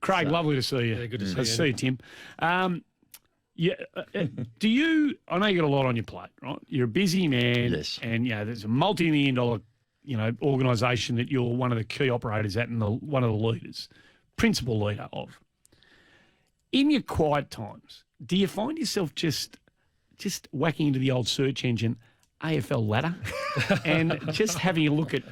Craig, So, lovely to see you. Yeah, good to see Good you, to see you, Tim. Do you? I know you got a lot on your plate, right? You're a busy man, Yes. and there's a multi-million-dollar, organisation that you're one of the key operators at, and one of the leaders, principal leader of. In your quiet times, do you find yourself just whacking into the old search engine AFL ladder and just having a look at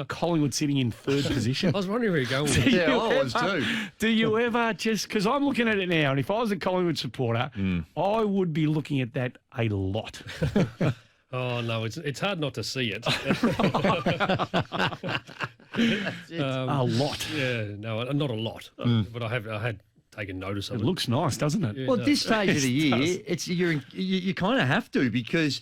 Collingwood sitting in third position? I was wondering where you're going with Yeah, I always do. Do you ever because I'm looking at it now, and if I was a Collingwood supporter, I would be looking at that a lot. Oh, no, it's hard not to see it. A lot. Yeah, no, not a lot, but I had taken notice of It it. looks nice, doesn't it? Yeah, Well, it at this stage of the year, does. you kind of have to because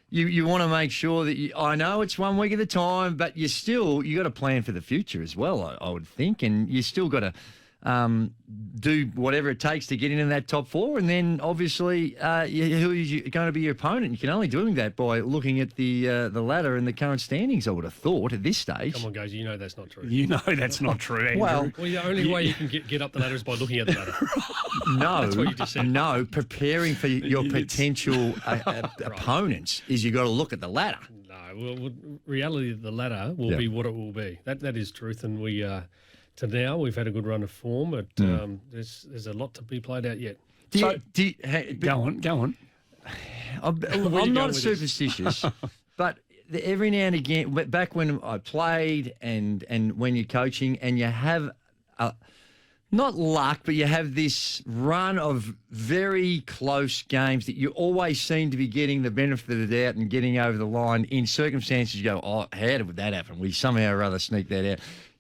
you want to make sure that I know it's 1 week at a time, but you got to plan for the future as well. I would think, and you still got to do whatever it takes to get into that top four, and then obviously who is going to be your opponent. You can only do that by looking at the ladder and the current standings. I would have thought at this stage. Come on, guys, you know that's not true. You know that's not true, Andrew. Well, Well, the only way you can get up the ladder is by looking at the ladder. No, That's what you just said. No, preparing for your potential opponents is you got to look at the ladder. No, well, reality of the ladder will be what it will be. That is truth, and we to now we've had a good run of form, but there's a lot to be played out yet. Go on. I'm not superstitious, but every now and again, back when I played and when you're coaching and you have not luck, but you have this run of very close games that you always seem to be getting the benefit of the doubt and getting over the line in circumstances you go, oh, how did that happen? We somehow or other sneak that out.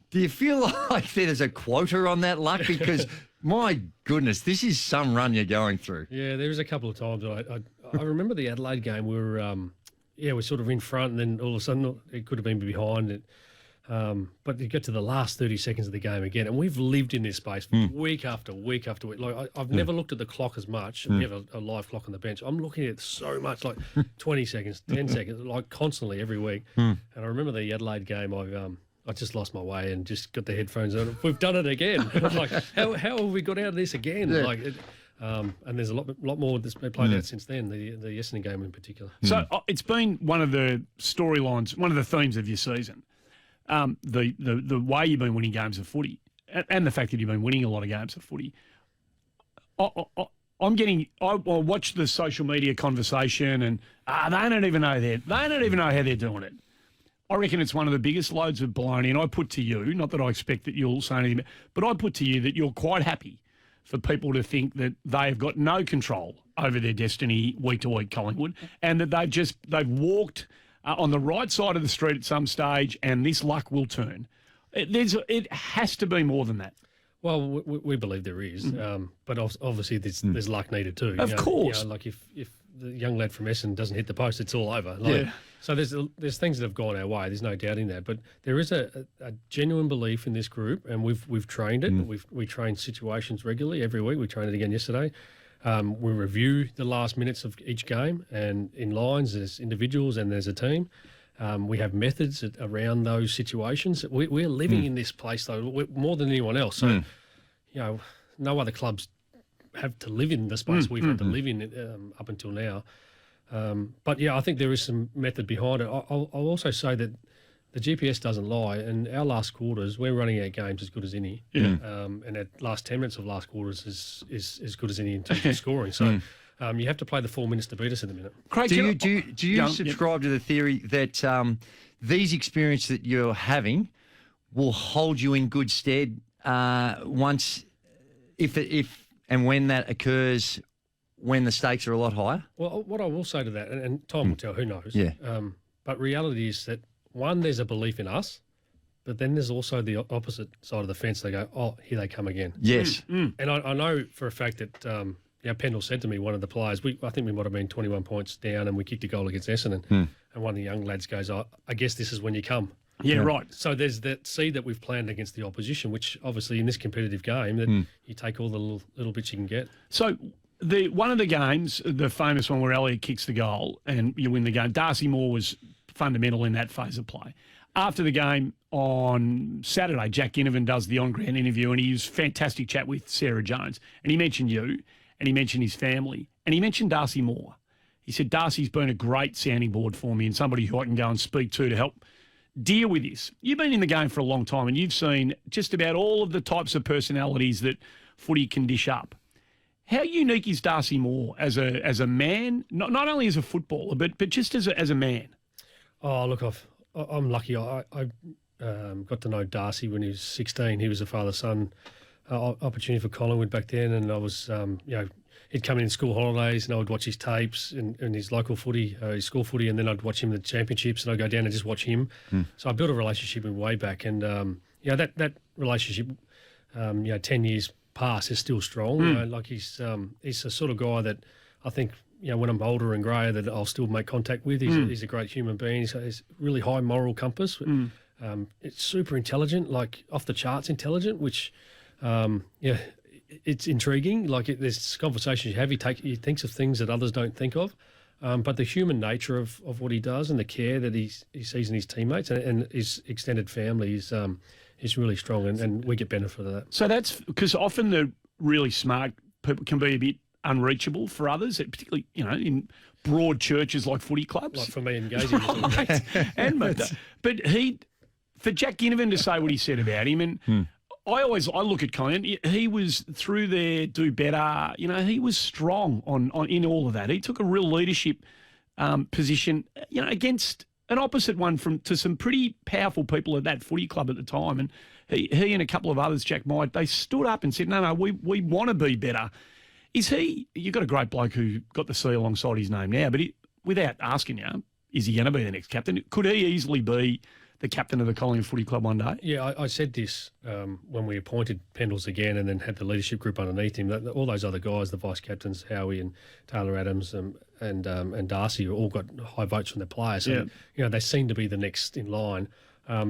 Do you feel like there's a quota on that luck? Because, my goodness, this is some run you're going through. Yeah, there was a couple of times. I remember the Adelaide game. We were, we're sort of in front, and then all of a sudden it could have been behind. But you get to the last 30 seconds of the game again, and we've lived in this space week after week after week. Like I've never looked at the clock as much. We have a live clock on the bench. I'm looking at it so much, like 20 seconds, 10 seconds, like constantly every week. And I remember the Adelaide game. I just lost my way and just got the headphones on. We've done it again. I'm like, how have we got out of this again? Yeah. And there's a lot more that's been played out since then, the Essendon game in particular. So it's been one of the storylines, one of the themes of your season. The way you've been winning games of footy and the fact that you've been winning a lot of games of footy. I watch the social media conversation and they don't even know how they're doing it. I reckon it's one of the biggest loads of baloney, and I put to you, not that I expect that you'll say anything, but I put to you that you're quite happy for people to think that they've got no control over their destiny week to week, Collingwood, and that they've walked on the right side of the street at some stage, and this luck will turn. It has to be more than that. Well, we believe there is, but obviously there's luck needed too. Of course. Like if the young lad from Essendon doesn't hit the post, it's all over. So there's things that have gone our way. There's no doubting that. But there is a genuine belief in this group, and we've trained it. We train situations regularly every week. We trained it again yesterday. We review the last minutes of each game, and in lines there's individuals and there's a team. We have methods around those situations. We're living in this place though more than anyone else. So no other clubs have to live in the space we've had to live in up until now. But yeah, I think there is some method behind it. I'll also say that the GPS doesn't lie, and our last quarters, we're running our games as good as any. Yeah. And our last 10 minutes of last quarters is as good as any in terms of scoring. So you have to play the 4 minutes to beat us in a minute. Craig, Do you subscribe to the theory that these experiences that you're having will hold you in good stead once, if and when that occurs, when the stakes are a lot higher? Well, what I will say to that, and time will tell, who knows? Yeah. But reality is that, one, there's a belief in us, but then there's also the opposite side of the fence. They go, oh, here they come again. Yes. And I know for a fact that Pendle said to me, one of the players, I think we might have been 21 points down and we kicked a goal against Essendon. And one of the young lads goes, I guess this is when you come. Yeah, right. So there's that seed that we've planned against the opposition, which obviously in this competitive game, that you take all the little bits you can get. So one of the games, the famous one where Elliott kicks the goal and you win the game, Darcy Moore was fundamental in that phase of play. After the game on Saturday, Jack Ginnivan does the on-ground interview, and he was fantastic chat with Sarah Jones. And he mentioned you, and he mentioned his family, and he mentioned Darcy Moore. He said, Darcy's been a great sounding board for me and somebody who I can go and speak to help deal with this. You've been in the game for a long time, and you've seen just about all of the types of personalities that footy can dish up. How unique is Darcy Moore as a man, not only as a footballer, but just as a man? Oh, look, I'm lucky. I got to know Darcy when he was 16. He was a father-son opportunity for Collingwood back then, and I was, he'd come in school holidays, and I would watch his tapes in his local footy, his school footy, and then I'd watch him in the championships, and I'd go down and just watch him. So I built a relationship with him way back, and that relationship, 10 years past is still strong. Like he's the sort of guy that I think, when I'm older and greyer, that I'll still make contact with. He's a great human being. He's really high moral compass. It's super intelligent, like off the charts intelligent, which, it's intriguing. Like there's conversations you have. He thinks of things that others don't think of. But the human nature of what he does and the care that he sees in his teammates and his extended family is really strong, and we get benefit of that. So that's because often the really smart people can be a bit unreachable for others, particularly, in broad churches like footy clubs. Like for me and Gazy. And but for Jack Ginnivan to say what he said about him, and I look at Colin, he was through there, do better. He was strong on in all of that. He took a real leadership position, against an opposite one to some pretty powerful people at that footy club at the time. And he and a couple of others, Jack Myde, they stood up and said, no, we want to be better. You've got a great bloke who got the C alongside his name now, but without asking you, is he going to be the next captain? Could he easily be the captain of the Collingwood Footy Club one day? Yeah, I said this when we appointed Pendles again and then had the leadership group underneath him. That all those other guys, the vice captains, Howie and Taylor Adams and Darcy, all got high votes from their players. So, they seem to be the next in line.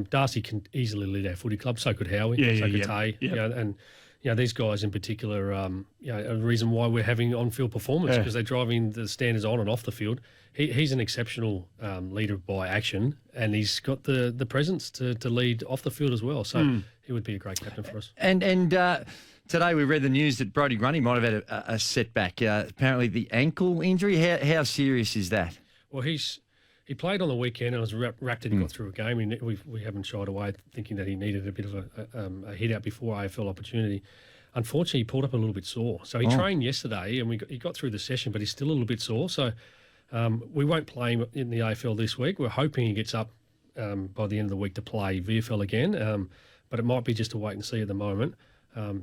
Darcy can easily lead our footy club. So could Howie. So could Tay. And these guys in particular, a reason why we're having on-field performance because they're driving the standards on and off the field. He's an exceptional leader by action, and he's got the presence to lead off the field as well. So he would be a great captain for us. And today we read the news that Brodie Grundy might have had a setback. Apparently the ankle injury. How serious is that? Well, he played on the weekend and was wrapped and he got through a game. We haven't shied away thinking that he needed a bit of a hit out before AFL opportunity. Unfortunately, he pulled up a little bit sore. So he trained yesterday and he got through the session, but he's still a little bit sore. So we won't play him in the AFL this week. We're hoping he gets up by the end of the week to play VFL again, but it might be just a wait and see at the moment.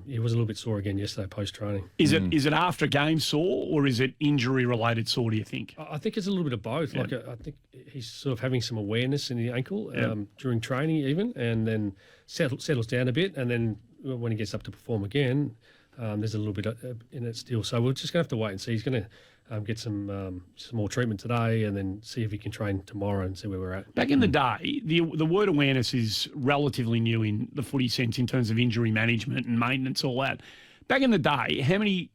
He was a little bit sore again yesterday post-training. Is it after game sore or is it injury-related sore, do you think? I think it's a little bit of both. Yeah. Like I think he's sort of having some awareness in the ankle during training even, and then settles down a bit, and then when he gets up to perform again, there's a little bit in it still. So we're just going to have to wait and see. He's going to get some more treatment today and then see if he can train tomorrow and see where we're at. Back in the day, the word awareness is relatively new in the footy sense in terms of injury management and maintenance, all that. Back in the day, how many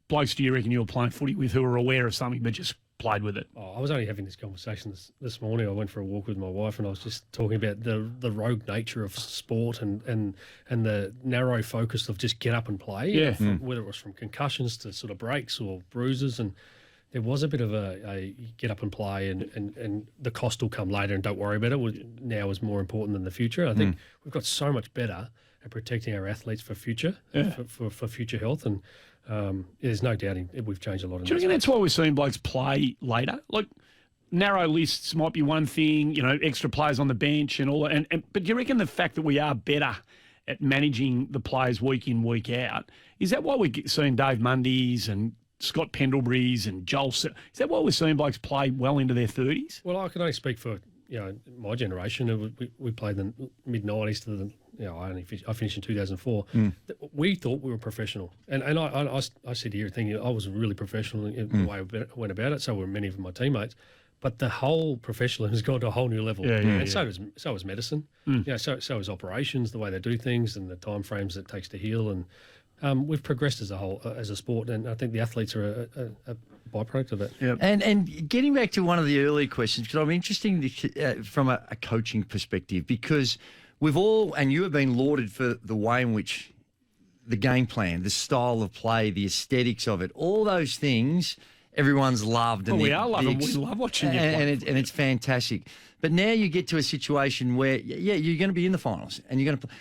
blokes do you reckon you were playing footy with who were aware of something but just played with it? I was only having this conversation this morning. I went for a walk with my wife and I was just talking about the rogue nature of sport and the narrow focus of just get up and play. Yeah. Whether it was from concussions to sort of breaks or bruises, and there was a bit of a get up and play and the cost will come later and don't worry about it. Now is more important than the future. I think we've got so much better at protecting our athletes for future, for future health, and there's no doubting we've changed a lot. Do you reckon that's why we're seeing blokes play later? Like narrow lists might be one thing, extra players on the bench and all that. But do you reckon the fact that we are better at managing the players week in, week out, is that why we're seeing Dave Mundy's and Scott Pendlebury's and Joel? Is that why we're seeing blokes play well into their 30s? Well, I can only speak for my generation. We played in the mid-90s to the. I finished in 2004. We thought we were professional, and I sit here thinking I was really professional in the way I went about it. So were many of my teammates, but the whole professionalism has gone to a whole new level. So is medicine. So is operations, the way they do things, and the time frames it takes to heal. We've progressed as a whole, as a sport, and I think the athletes are a byproduct of it. Yep. And getting back to one of the earlier questions, because I'm interested from a coaching perspective, because we've all, and you have been lauded for the way in which the game plan, the style of play, the aesthetics of it, all those things, everyone's loved. We are loving. We love watching you play. And it's fantastic. But now you get to a situation where, you're going to be in the finals, and you're going to play.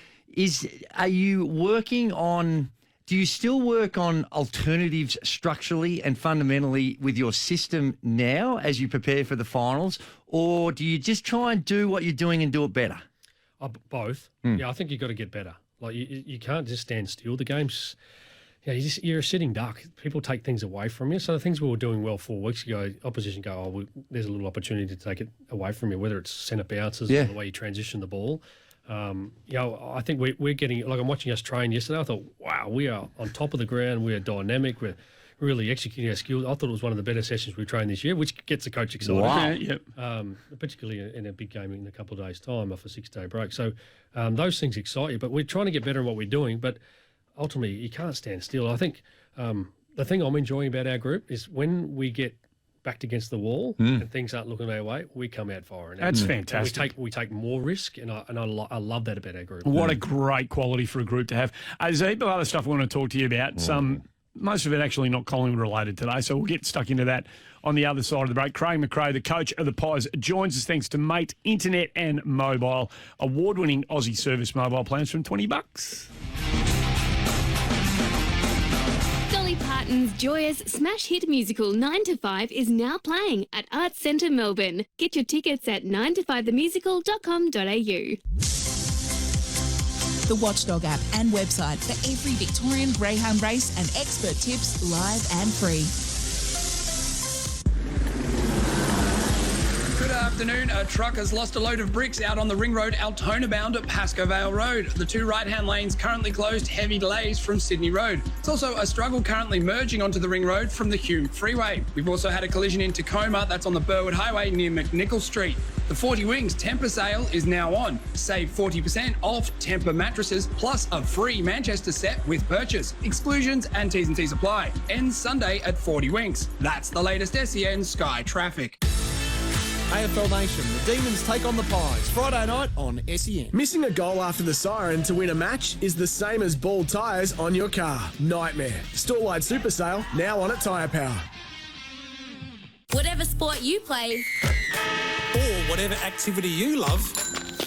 Are you working on? Do you still work on alternatives structurally and fundamentally with your system now as you prepare for the finals, or do you just try and do what you're doing and do it better? Both. Yeah, I think you've got to get better. Like you can't just stand still. The game's, you're a sitting duck. People take things away from you. So the things we were doing well 4 weeks ago, opposition go, there's a little opportunity to take it away from you, whether it's centre bounces or the way you transition the ball. I think we're getting, like I'm watching us train yesterday, I thought, wow, we are on top of the ground, we are dynamic, we're really executing our skills. I thought it was one of the better sessions we've trained this year, which gets the coach excited. Wow. Yep. Particularly in a big game in a couple of days' time off a 6-day break. So those things excite you, but we're trying to get better in what we're doing, but ultimately you can't stand still. I think the thing I'm enjoying about our group is when we get backed against the wall and things aren't looking our way, we come out firing. That's fantastic. We take more risk, and I love that about our group. What a great quality for a group to have. There's a heap of other stuff I want to talk to you about. Most of it actually not Collingwood related today, so we'll get stuck into that on the other side of the break. Craig Mcrae, the coach of the Pies, joins us thanks to Mate Internet and Mobile, award-winning Aussie service mobile plans from $20. Dolly Parton's joyous smash hit musical 9 to 5 is now playing at Arts Centre Melbourne. Get your tickets at 9to5themusical.com.au. The Watchdog app and website for every Victorian greyhound race and expert tips live and free. Good afternoon. A truck has lost a load of bricks out on the Ring Road Altona bound at Pascoe Vale Road. The two right-hand lanes currently closed, heavy delays from Sydney Road. It's also a struggle currently merging onto the Ring Road from the Hume Freeway. We've also had a collision in Tacoma, that's on the Burwood Highway near McNichol Street. The 40 Wings Tempur sale is now on. Save 40% off Tempur mattresses plus a free Manchester set with purchase. Exclusions and T's and C's apply. Ends Sunday at 40 Wings. That's the latest SEN Sky traffic. AFL Nation, the Demons take on the Pies, Friday night on SEN. Missing a goal after the siren to win a match is the same as bald tyres on your car. Nightmare. Store-wide super sale, now on at Tyre Power. Whatever sport you play, or whatever activity you love,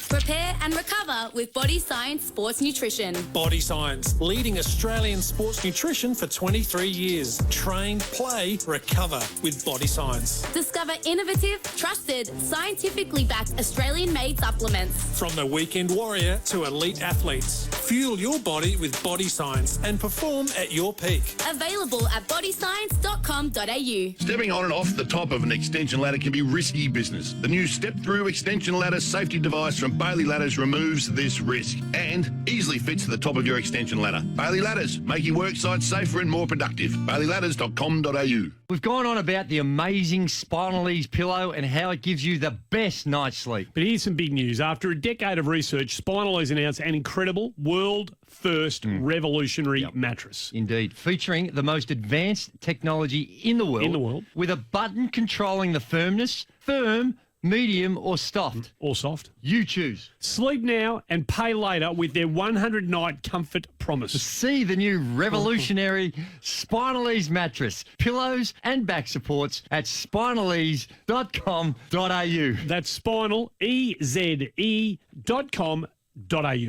prepare and recover with Body Science Sports Nutrition. Body Science, leading Australian sports nutrition for 23 years. Train, play, recover with Body Science. Discover innovative, trusted, scientifically backed Australian-made supplements. From the weekend warrior to elite athletes. Fuel your body with Body Science and perform at your peak. Available at bodyscience.com.au. Stepping on and off the top of an extension ladder can be risky business. The new step-through extension ladder safety device from Bailey Ladders removes this risk and easily fits to the top of your extension ladder. Bailey Ladders, making work sites safer and more productive. BaileyLadders.com.au. We've gone on about the amazing Spinal Ease pillow and how it gives you the best night's sleep. But here's some big news. After a decade of research, Spinal Ease announced an incredible world-first revolutionary mattress. Indeed. Featuring the most advanced technology in the world. With a button controlling the firmness, firm, medium or soft. Or soft. You choose. Sleep now and pay later with their 100-night comfort promise. See the new revolutionary Spinal Ease mattress, pillows and back supports at spinalease.com.au. That's spinal, EZE.com.au.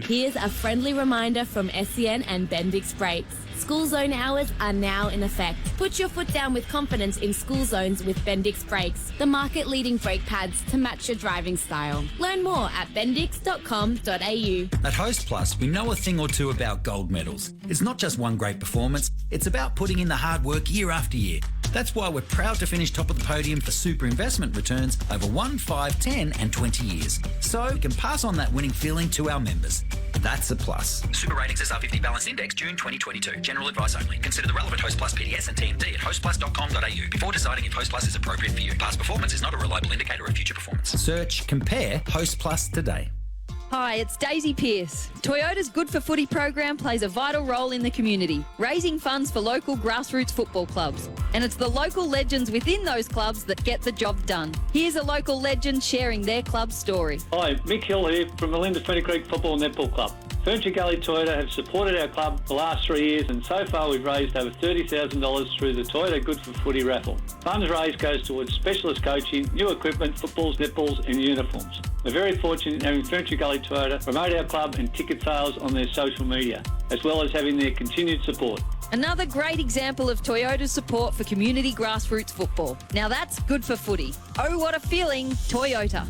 Here's a friendly reminder from SEN and Bendix Brakes. School zone hours are now in effect. Put your foot down with confidence in school zones with Bendix Brakes, the market-leading brake pads to match your driving style. Learn more at bendix.com.au. At Host Plus, we know a thing or two about gold medals. It's not just one great performance, it's about putting in the hard work year after year. That's why we're proud to finish top of the podium for super investment returns over 1, 5, 10 and 20 years. So we can pass on that winning feeling to our members. That's a plus. Super Ratings SR50 Balanced Index, June 2022. General advice only. Consider the relevant Host Plus PDS and TMD at hostplus.com.au before deciding if Host Plus is appropriate for you. Past performance is not a reliable indicator of future performance. Search Compare Host Plus today. Hi, it's Daisy Pearce. Toyota's Good for Footy program plays a vital role in the community, raising funds for local grassroots football clubs. And it's the local legends within those clubs that get the job done. Here's a local legend sharing their club's story. Hi, Mick Hill here from Melinda Fenny Creek Football Netball Club. Furniture Gully Toyota have supported our club the last 3 years, and so far we've raised over $30,000 through the Toyota Good for Footy raffle. Funds raised goes towards specialist coaching, new equipment, footballs, netballs and uniforms. We're very fortunate in having Furniture Gully Toyota promote our club and ticket sales on their social media, as well as having their continued support. Another great example of Toyota's support for community grassroots football. Now that's good for footy. Oh, what a feeling, Toyota.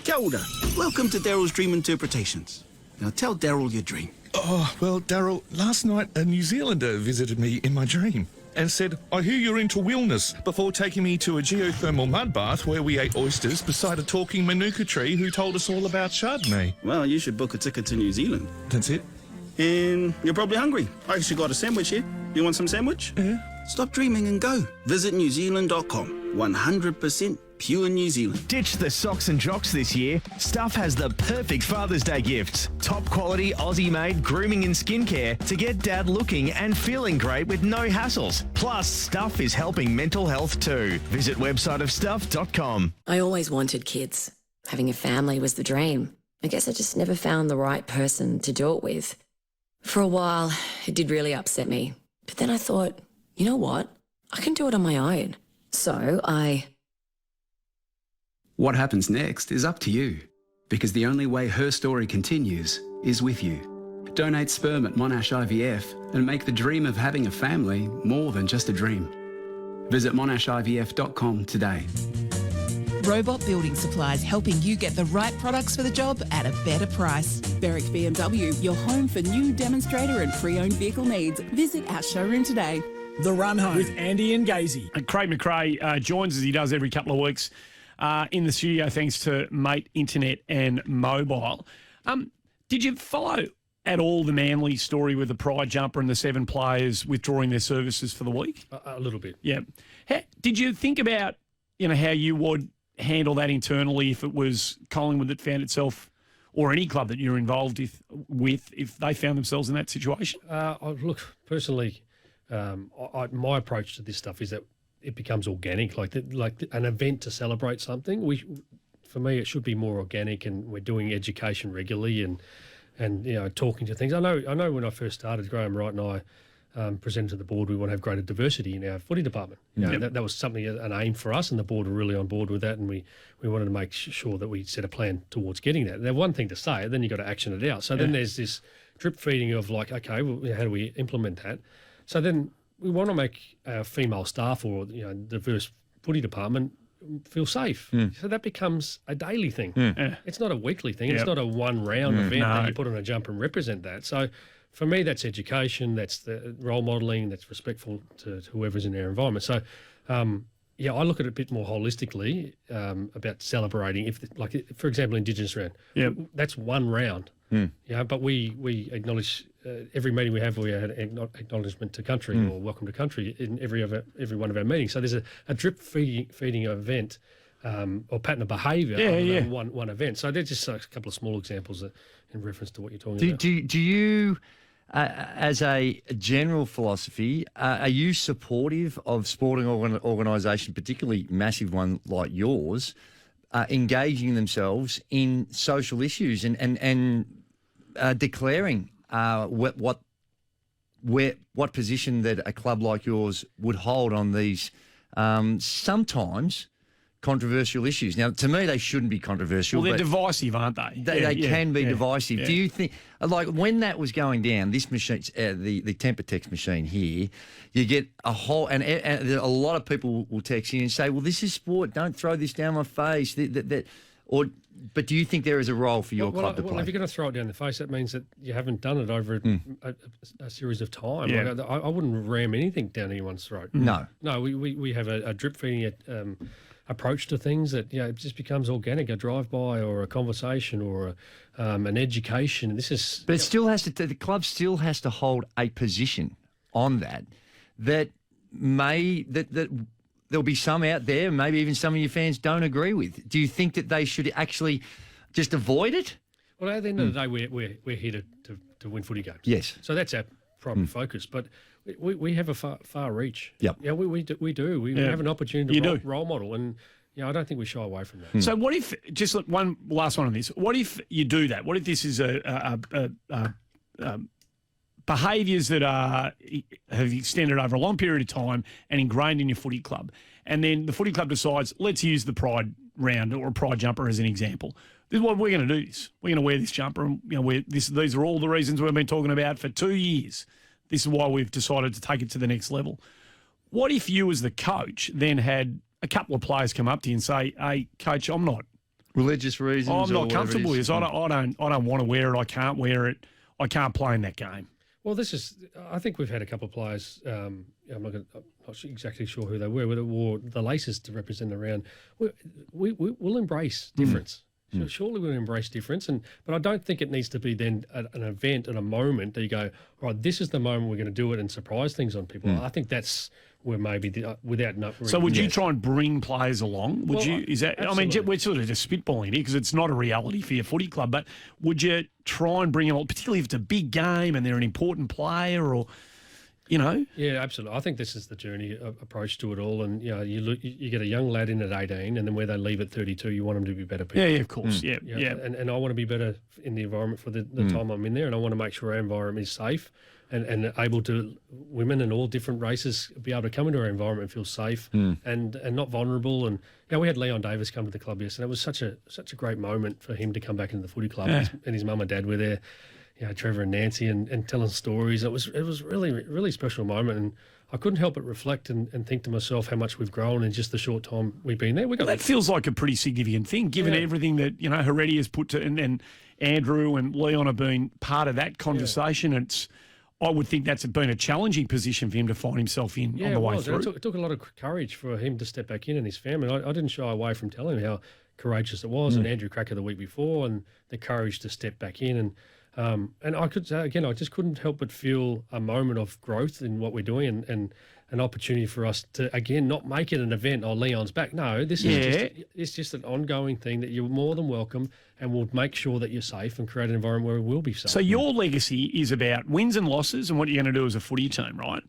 Kia ora. Welcome to Daryl's Dream Interpretations. Now tell Daryl your dream. Oh, well, Daryl, last night a New Zealander visited me in my dream and said, I hear you're into wellness, before taking me to a geothermal mud bath where we ate oysters beside a talking manuka tree who told us all about Chardonnay. Well, you should book a ticket to New Zealand. That's it? And you're probably hungry. I actually got a sandwich here. You want some sandwich? Yeah. Stop dreaming and go. Visit newzealand.com. 100% pure New Zealand. Ditch the socks and jocks this year. Stuff has the perfect Father's Day gifts. Top quality Aussie-made grooming and skincare to get Dad looking and feeling great with no hassles. Plus, Stuff is helping mental health too. Visit websiteofstuff.com. I always wanted kids. Having a family was the dream. I guess I just never found the right person to do it with. For a while, it did really upset me. But then I thought, you know what? I can do it on my own. So What happens next is up to you, because the only way her story continues is with you. Donate sperm at Monash IVF and make the dream of having a family more than just a dream. Visit monashivf.com today. Robot Building Supplies, helping you get the right products for the job at a better price. Berwick BMW, your home for new demonstrator and pre-owned vehicle needs. Visit our showroom today. The Run Home with Andy and Gazy. And Craig Mcrae joins as he does every couple of weeks in the studio, thanks to Mate Internet and Mobile. Did you follow at all the Manly story with the Pride jumper and the 7 players withdrawing their services for the week? A little bit. Yeah. Did you think about, how you would handle that internally if it was Collingwood that found itself, or any club that you're involved with, if they found themselves in that situation? Look, personally, my approach to this stuff is that it becomes organic, like an event to celebrate something. For me, it should be more organic, and we're doing education regularly and talking to things. I know when I first started, Graham Wright and I presented to the board, we want to have greater diversity in our footy department. That was something, an aim for us, and the board were really on board with that, and we wanted to make sure that we set a plan towards getting that. Now, one thing to say, then you've got to action it out. So then there's this drip feeding of like, okay, well, how do we implement that? So then we want to make our female staff or diverse footy department feel safe. So that becomes a daily thing. It's not a weekly thing. It's not a one-round event that you put on a jumper and represent that. So for me, that's education, that's the role modelling, that's respectful to whoever's in our environment. So, I look at it a bit more holistically about celebrating. For example, Indigenous round, that's one round. But we acknowledge every meeting we have acknowledgement to country or welcome to country in every one of our meetings. So there's a drip feeding event or pattern of behaviour one event. So they're just a couple of small examples in reference to what you're talking about. Do you, as a general philosophy, are you supportive of sporting organisation, particularly massive one like yours, engaging themselves in social issues and declaring what position that a club like yours would hold on these sometimes controversial issues? Now, to me, they shouldn't be controversial. Well, they're divisive, aren't they? They can be divisive. Do you think, like when that was going down, this machine, the temper text machine here, you get a whole, and a lot of people will text you and say, well, this is sport, don't throw this down my face. But do you think there is a role for your club to play? Well, if you're going to throw it down the face, that means that you haven't done it over a series of time. Yeah. Like, I wouldn't ram anything down anyone's throat. No. No, we have a drip feeding approach to things that it just becomes organic, a drive-by or a conversation or an education. But it still has to. The club still has to hold a position on that there'll be some out there, maybe even some of your fans don't agree with. Do you think that they should actually just avoid it? Well, at the end of the day, we're here to win footy games. Yes. So that's our primary focus. But we have a far reach. Yep. Yeah, we do. We have an opportunity to role model, and I don't think we shy away from that. So what if, just one last one on this, what if you do that? What if this is behaviours that have extended over a long period of time and ingrained in your footy club, and then the footy club decides, let's use the pride round or a pride jumper as an example. This is what we're going to do. We're going to wear this jumper, and these are all the reasons we've been talking about for 2 years. This is why we've decided to take it to the next level. What if you, as the coach, then had a couple of players come up to you and say, "Hey, coach, I'm not religious reasons. I'm not comfortable with this. I don't want to wear it. I can't wear it. I can't play in that game." Well, I think we've had a couple of players, I'm not exactly sure who they were, but it wore the laces to represent the round. We'll embrace difference. So surely we'll embrace difference, but I don't think it needs to be then an event and a moment that you go, right, this is the moment we're going to do it and surprise things on people. I think that's where maybe without no. So would you try and bring players along? Would you? Is that? Absolutely. I mean, we're sort of just spitballing here because it's not a reality for your footy club. But would you try and bring them along, particularly if it's a big game and they're an important player, or? Yeah, absolutely. I think this is the journey approach to it all, and you get a young lad in at 18, and then where they leave at 32, you want them to be better people. Yeah, of course. Yeah. And I want to be better in the environment for the time I'm in there, and I want to make sure our environment is safe and able to women and all different races be able to come into our environment and feel safe and not vulnerable. And we had Leon Davis come to the club yesterday. It was such a great moment for him to come back into the footy club, and his mum and dad were there. Trevor and Nancy and telling stories. It was really, really special moment, and I couldn't help but reflect and think to myself how much we've grown in just the short time we've been there. That feels like a pretty significant thing, given everything that Heredia has put to, and Andrew and Leon have been part of that conversation. I would think that's been a challenging position for him to find himself in on the way through. It took a lot of courage for him to step back in and his family. I didn't shy away from telling him how courageous it was, and Andrew Cracker the week before, and the courage to step back in. And I could say, again, I just couldn't help but feel a moment of growth in what we're doing and an opportunity for us to, again, not make it an event, Leon's back. No, it's just an ongoing thing that you're more than welcome, and we'll make sure that you're safe and create an environment where we'll be safe. So your legacy is about wins and losses and what you're going to do as a footy team, right?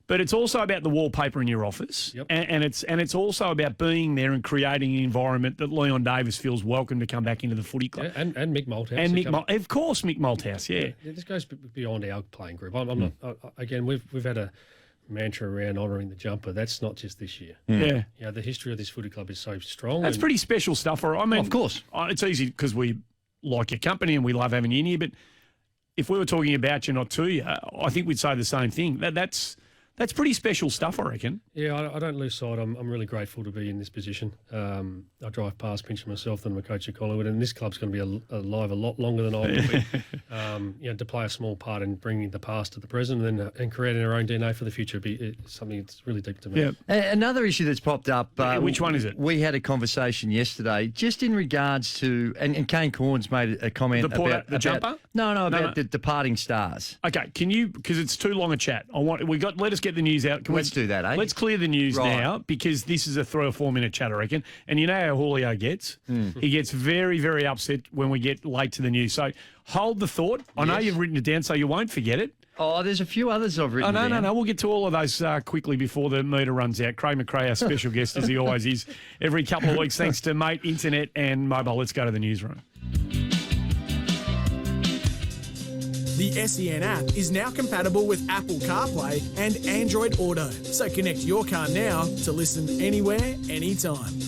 But it's also about the wallpaper in your office, and it's also about being there and creating an environment that Leon Davis feels welcome to come back into the footy club. And Mick Malthouse. And of course, Mick Malthouse, This goes beyond our playing group. I'm not. Again, we've had a mantra around honouring the jumper. That's not just this year. The history of this footy club is so strong. That's pretty special stuff. I mean, of course, it's easy because we like your company and we love having you in here. But if we were talking about you, not to you, I think we'd say the same thing. That's pretty special stuff, I reckon. Yeah, I don't lose sight. I'm really grateful to be in this position. I drive past pinching myself that I'm a coach at Collingwood, and this club's going to be alive a lot longer than I will be. To play a small part in bringing the past to the present and creating our own DNA for the future be something that's really deep to me. Yeah. Another issue that's popped up. Which one is it? We had a conversation yesterday just in regards to, and Kane Corns made a comment about the jumper. About the departing stars. Okay, can you, because it's too long a chat. Let us get the news out. Let's do that, eh? Let's clear the news now, because this is a 3 or 4 minute chat, I reckon. And you know how Julio gets. He gets very, very upset when we get late to the news. So hold the thought. I know you've written it down, so you won't forget it. Oh, there's a few others I've written down. No. We'll get to all of those quickly before the meter runs out. Craig Mcrae, our special guest, as he always is, every couple of weeks, thanks to Mate, Internet and Mobile. Let's go to the newsroom. The SEN app is now compatible with Apple CarPlay and Android Auto. So connect your car now to listen anywhere, anytime.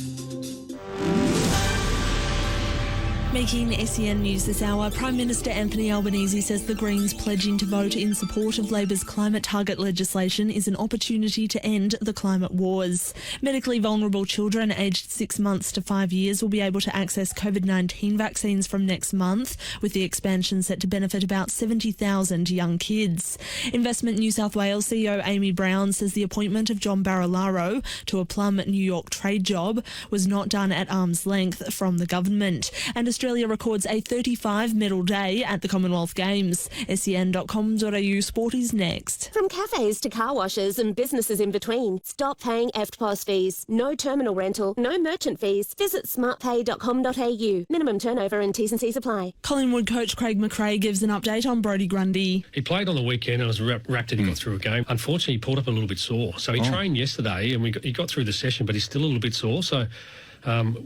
Making SEN news this hour, Prime Minister Anthony Albanese says the Greens pledging to vote in support of Labor's climate target legislation is an opportunity to end the climate wars. Medically vulnerable children aged 6 months to 5 years will be able to access COVID-19 vaccines from next month, with the expansion set to benefit about 70,000 young kids. Investment New South Wales CEO Amy Brown says the appointment of John Barilaro to a Plum New York trade job was not done at arm's length from the government. And Australia records a 35 medal day at the Commonwealth Games. SEN.com.au Sport is next. From cafes to car washes and businesses in between, stop paying EFTPOS fees. No terminal rental, no merchant fees. Visit smartpay.com.au. Minimum turnover and T's and C's apply. Collingwood coach Craig Mcrae gives an update on Brodie Grundy. He played on the weekend and was wrapped that he got through a game. Unfortunately, he pulled up a little bit sore. So he trained yesterday and he got through the session, but he's still a little bit sore. So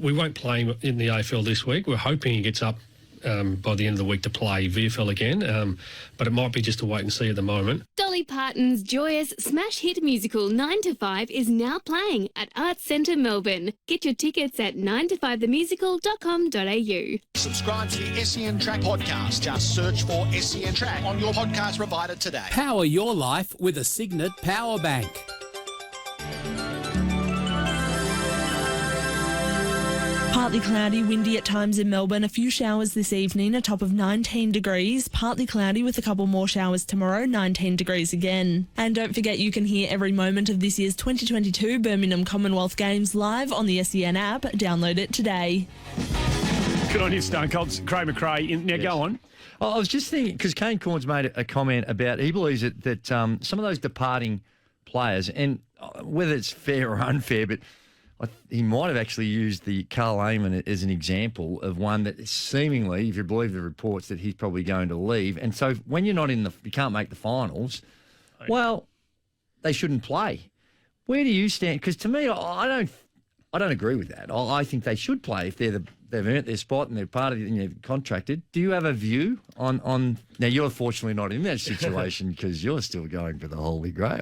we won't play him in the AFL this week. We're hoping he gets up by the end of the week to play VFL again, but it might be just a wait and see at the moment. Dolly Parton's joyous smash hit musical 9 to 5 is now playing at Arts Centre Melbourne. Get your tickets at 9to5themusical.com.au. Subscribe to the SEN Track podcast. Just search for SEN Track on your podcast provider today. Power your life with a Signet power bank. Partly cloudy, windy at times in Melbourne. A few showers this evening, a top of 19 degrees. Partly cloudy with a couple more showers tomorrow, 19 degrees again. And don't forget you can hear every moment of this year's 2022 Birmingham Commonwealth Games live on the SEN app. Download it today. Good on you, Stone Cold. Craig Mcrae. Now, go on. I was just thinking, because Kane Corns made a comment about, he believes that some of those departing players, and whether it's fair or unfair, but he might have actually used the Carl Amon as an example of one that seemingly, if you believe the reports, that he's probably going to leave. And so when you're not you can't make the finals, well, they shouldn't play. Where do you stand? Because to me, I don't agree with that. I think they should play if they've earned their spot and they're part of they're contracted. Do you have a view on now? You're fortunately not in that situation because you're still going for the Holy Grail.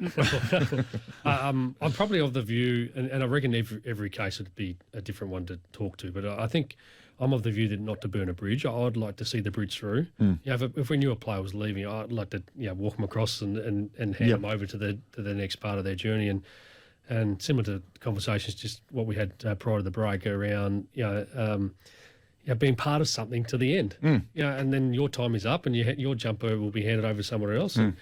I'm probably of the view, and I reckon every case would be a different one to talk to, but I think I'm of the view that not to burn a bridge. I'd like to see the bridge through. If we knew a player was leaving, I'd like to walk them across and hand them over to the next part of their journey. And similar to conversations, just what we had prior to the break around, being part of something to the end. And then your time is up, and your jumper will be handed over to someone else. And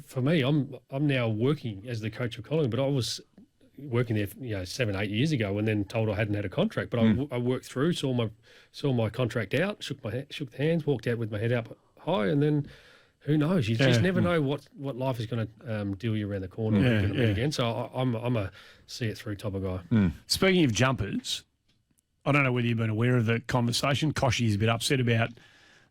for me, I'm now working as the coach of Collingwood, but I was working there, 7-8 years ago, and then told I hadn't had a contract. But I worked through, saw my contract out, shook hands, walked out with my head up high, and then. Who knows? You just never know what life is going to deal you around the corner and meet again. So I'm a see it through type of guy. Speaking of jumpers, I don't know whether you've been aware of the conversation. Koshy's a bit upset about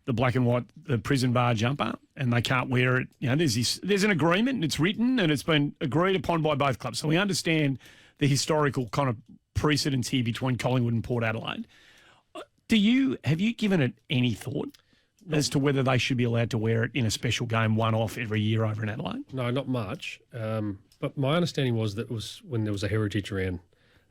the black and white, the prison bar jumper, and they can't wear it. There's an agreement, and it's written, and it's been agreed upon by both clubs. So we understand the historical kind of precedence here between Collingwood and Port Adelaide. Have you given it any thought? As to whether they should be allowed to wear it in a special game, one-off every year over in Adelaide? No, not much. But my understanding was that it was when there was a heritage round,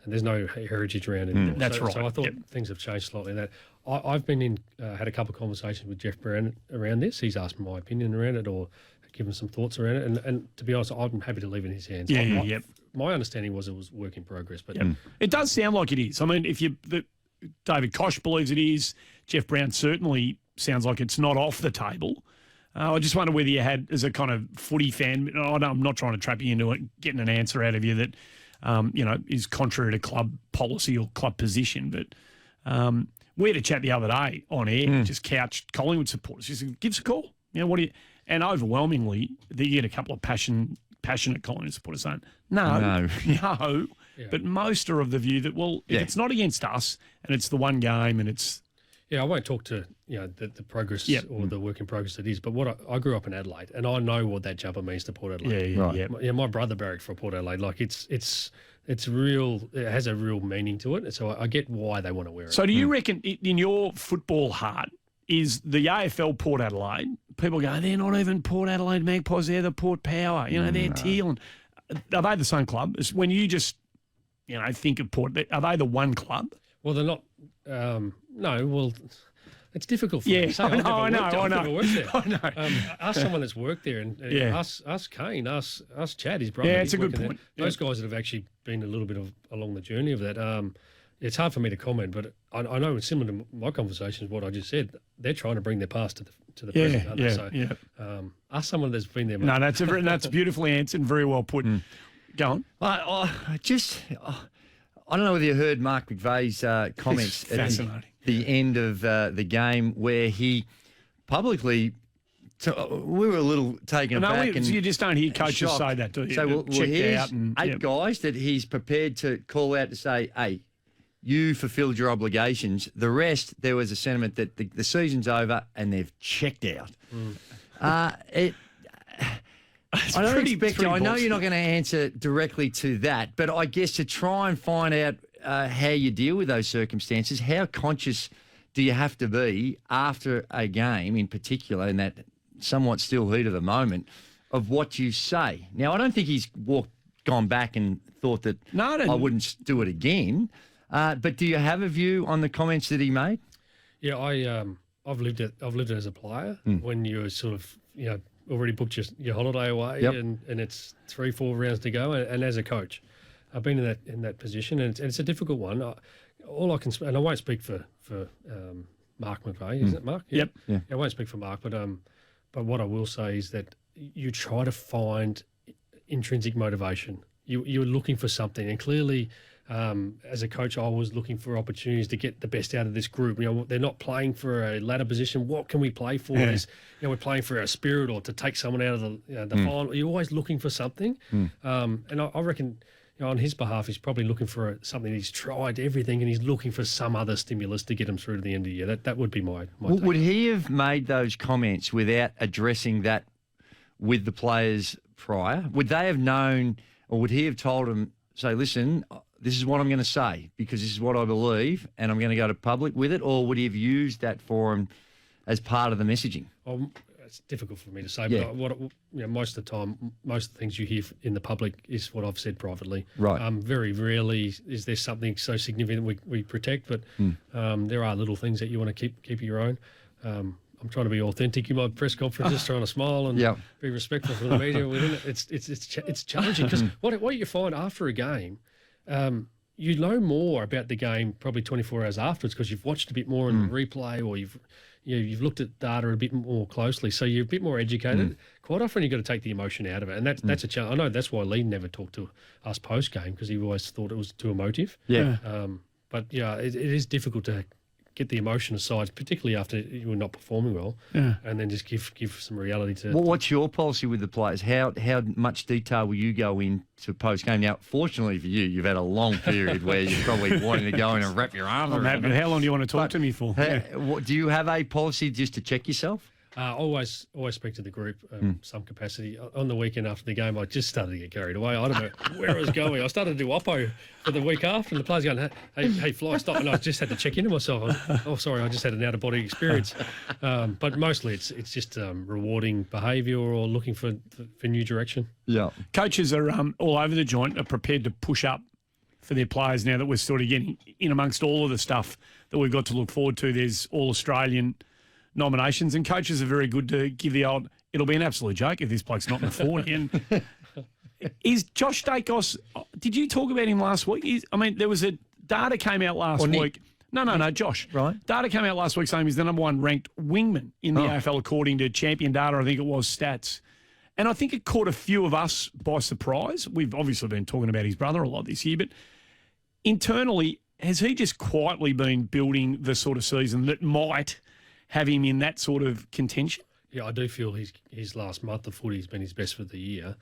and there's no heritage round anymore. That's right. So I thought things have changed slightly in that. I've been had a couple of conversations with Jeff Brown around this. He's asked my opinion around it or given some thoughts around it. And to be honest, I'm happy to leave it in his hands. My understanding was it was work in progress. But it does sound like it is. I mean, David Koch believes it is. Jeff Brown certainly sounds like it's not off the table. I just wonder whether you had, as a kind of footy fan, I'm not trying to trap you into it, getting an answer out of you that, is contrary to club policy or club position. But we had a chat the other day on air, just couched Collingwood supporters. Just give us a call. And overwhelmingly, you get a couple of passionate Collingwood supporters saying, no. But most are of the view that, if it's not against us and it's the one game and it's... Yeah, I won't talk to the progress or the work in progress it is, but I grew up in Adelaide, and I know what that jumper means to Port Adelaide. My brother barracked for Port Adelaide. Like it's real. It has a real meaning to it, so I get why they want to wear it. So, do you reckon in your football heart is the AFL Port Adelaide? People go, they're not even Port Adelaide Magpies. They're the Port Power. They're teal. And are they the same club? As when you just think of Port, are they the one club? Well, they're not. No, well, it's difficult for me to say. I know. I know. Ask someone that's worked there, and ask Kane, ask Chad, his brother. Yeah, it's a good point. Those guys that have actually been a little bit along the journey of that. It's hard for me to comment, but I know similar to my conversations, what I just said, they're trying to bring their past to the present. Aren't they? So, ask someone that's been there. No, that's beautifully answered and very well put. Go on. I don't know whether you heard Mark McVeigh's comments at the end of the game where he publicly, we were a little taken aback. You just don't hear coaches shocked. say that, do you? So here's 8 guys that he's prepared to call out to say, hey, you fulfilled your obligations. The rest, there was a sentiment that the season's over and they've checked out. I don't expect you. I know you're not going to answer directly to that, but I guess to try and find out how you deal with those circumstances, how conscious do you have to be after a game in particular, in that somewhat still heat of the moment, of what you say? Now, I don't think he's gone back and thought that I wouldn't do it again. But do you have a view on the comments that he made? Yeah, I've lived it as a player when you're sort of already booked your holiday away and it's 3-4 rounds to go, and as a coach, I've been in that position, and it's a difficult one. All I can, and I won't speak for Mark McVeigh. Is it Mark? Yep. Yeah. I won't speak for Mark, but what I will say is that you try to find intrinsic motivation. You're looking for something, and clearly. As a coach, I was looking for opportunities to get the best out of this group. They're not playing for a ladder position. What can we play for? Yeah. We're playing for our spirit or to take someone out of the final. You're always looking for something. And I reckon, on his behalf, he's probably looking for something. He's tried everything, and he's looking for some other stimulus to get him through to the end of the year. That would be my take. Would he have made those comments without addressing that with the players prior? Would they have known, or would he have told them, say, listen, this is what I'm going to say because this is what I believe and I'm going to go to public with it? Or would he have used that for him as part of the messaging? It's difficult for me to say, but most of the time, most of the things you hear in the public is what I've said privately. Right. Very rarely is there something so significant we protect, but there are little things that you want to keep your own. I'm trying to be authentic in my press conferences, trying to smile and be respectful for the media within it. It's challenging because what you find after a game, you know more about the game probably 24 hours afterwards because you've watched a bit more in the replay, or you've looked at data a bit more closely, so you're a bit more educated. Quite often you've got to take the emotion out of it, and that's a challenge. I know that's why Lee never talked to us post game because he always thought it was too emotive. Yeah. But it is difficult to get the emotion aside, particularly after you were not performing well, and then just give some reality to. Well, what's your policy with the players? How much detail will you go into post game? Now, fortunately for you, you've had a long period where you're probably wanting to go in and wrap your arms around it. How long do you want to talk to me for? Do you have a policy just to check yourself? Always speak to the group, some capacity. On the weekend after the game, I just started to get carried away. I don't know where I was going. I started to do Oppo for the week after, and the players going, hey, Fly, stop. And I just had to check into myself. Sorry, I just had an out-of-body experience. But mostly it's just rewarding behaviour or looking for new direction. Yeah. Coaches are all over the joint, are prepared to push up for their players now that we're sort of getting in amongst all of the stuff that we've got to look forward to. There's All-Australian nominations, and coaches are very good to give the old, it'll be an absolute joke if this bloke's not in the 40. And is Josh Dacos, did you talk about him last week? There was a data came out last week. No, Josh. Right. Data came out last week saying he's the number 1 ranked wingman in the AFL according to Champion Data, I think it was, Stats. And I think it caught a few of us by surprise. We've obviously been talking about his brother a lot this year, but internally, has he just quietly been building the sort of season that might have him in that sort of contention? Yeah, I do feel his last month of footy has been his best for the year.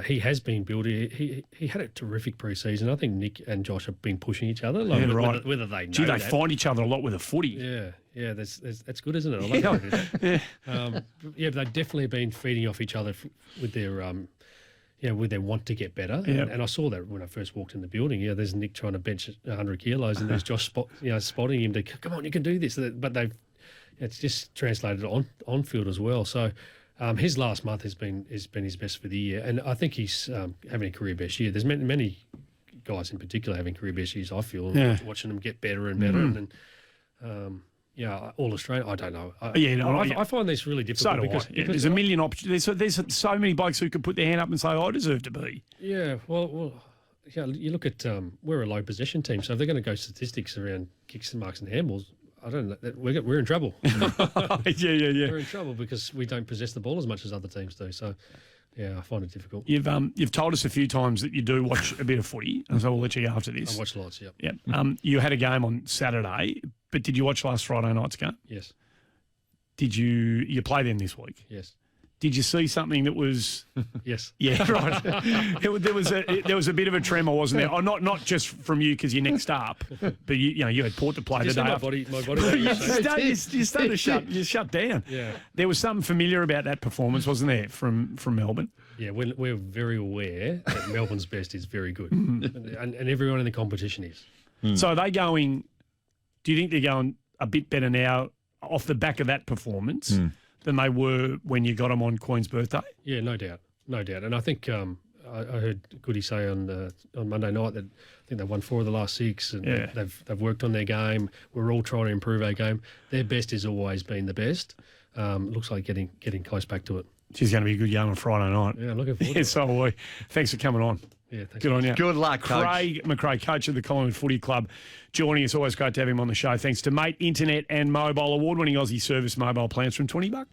He has been building. He had a terrific pre-season. I think Nick and Josh have been pushing each other. Like, whether they know they find each other a lot with a footy. Yeah, that's good, isn't it? I like it. They've definitely been feeding off each other with their with their want to get better. And I saw that when I first walked in the building. Yeah, there's Nick trying to bench 100 kilos, and there's Josh spotting him to come on, you can do this. But it's just translated on field as well. So his last month has been his best for the year, and I think he's having a career best year. There's many guys in particular having career best years. I feel watching them get better and better, and then. All Australian. I don't know. I find this really difficult because there's a million opportunities. There's so many blokes who could put their hand up and say, "I deserve to be." Yeah, well, you look at we're a low possession team, so if they're going to go statistics around kicks and marks and handballs, I don't know. We're in trouble. Yeah. We're in trouble because we don't possess the ball as much as other teams do. So Yeah, I find it difficult. You've told us a few times that you do watch a bit of footy, and so we'll let you go after this. I watch lots, yeah. Yeah. You had a game on Saturday, but did you watch last Friday night's game? Yes. Did you play them this week? Yes. Did you see something that was? Yes. Yeah, right. There was a bit of a tremor, wasn't there? Oh, not just from you because you're next up, but you had Port to play Did the you day see my after. body You started to shut down. Yeah. There was something familiar about that performance, wasn't there, from Melbourne? Yeah, we're very aware that Melbourne's best is very good, and everyone in the competition is. So are they going? Do you think they're going a bit better now off the back of that performance than they were when you got them on Queen's birthday? Yeah, no doubt. And I think I heard Goody say on Monday night that I think they've won 4 of the last 6, and they've worked on their game. We're all trying to improve our game. Their best has always been the best. Looks like getting close back to it. She's going to be a good game on Friday night. Yeah, looking forward to it. So are we. Thanks for coming on. Yeah, thanks. Good on you. Good luck, Coach. Craig Mcrae, coach of the Collingwood Footy Club, joining us. Always great to have him on the show. Thanks to Mate Internet and Mobile, award-winning Aussie service mobile plans from $20.